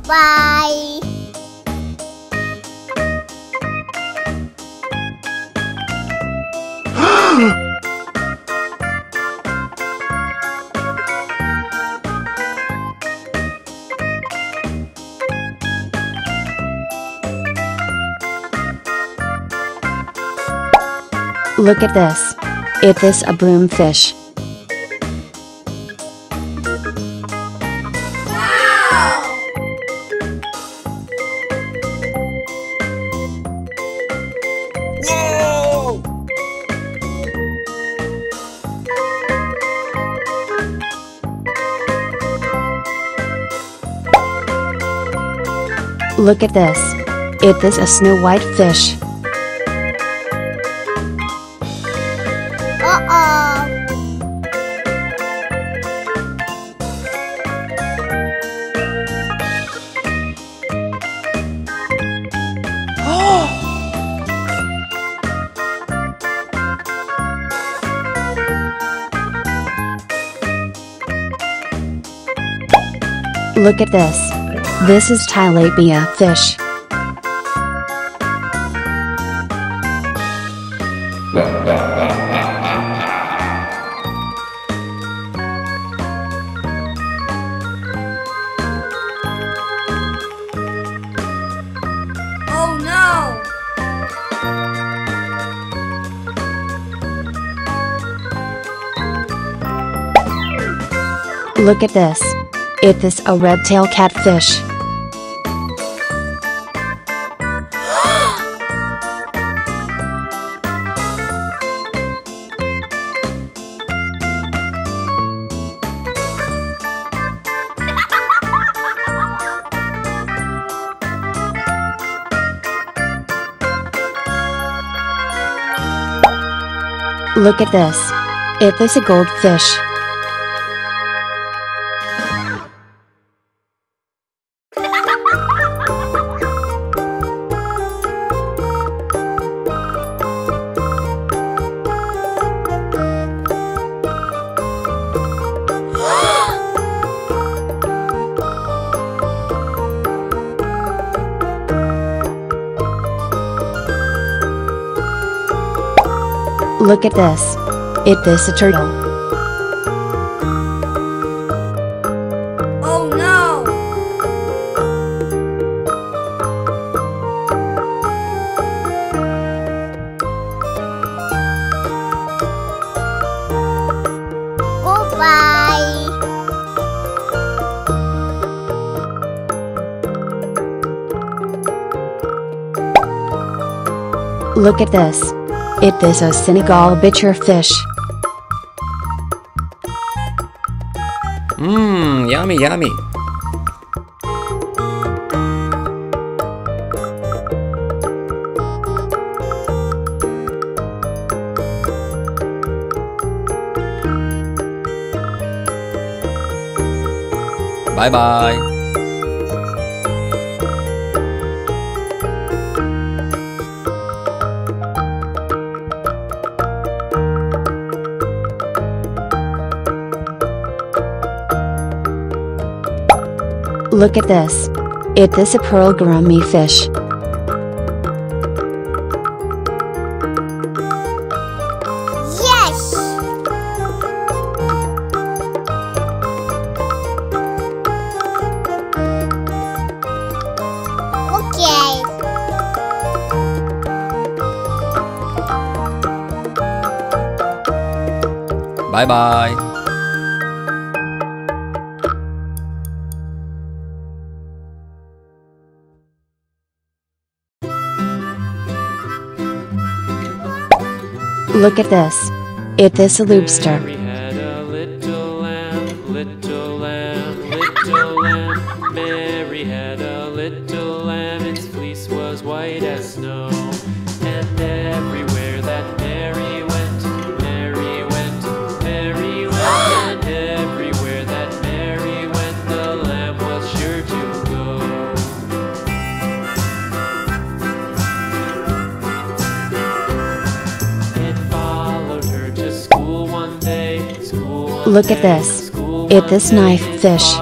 Bye. Look at this. Is this a broomfish? Whoa! Look at this. Is this a snow white fish? Uh-oh. Look at this. This is tilapia fish. Oh no! Look at this. Is this a red-tailed catfish? Look at this. Is this a goldfish? Look at this. Is this a turtle? Oh no! Goodbye. Look at this. Is this a Senegal bichir fish? Mmm, yummy, yummy. Bye bye. Look at this. Is this a pearl gourami fish? Yes. Okay. Bye bye. Look at this. Is this a lobster? Mary had a little lamb, little lamb, little lamb. Mary had a little lamb, its fleece was white as snow. And everywhere that Mary went, Mary went, Mary went. And everywhere that Mary went, the lamb was sure to go. It followed her to school one day. Look at this. Is this knife fish?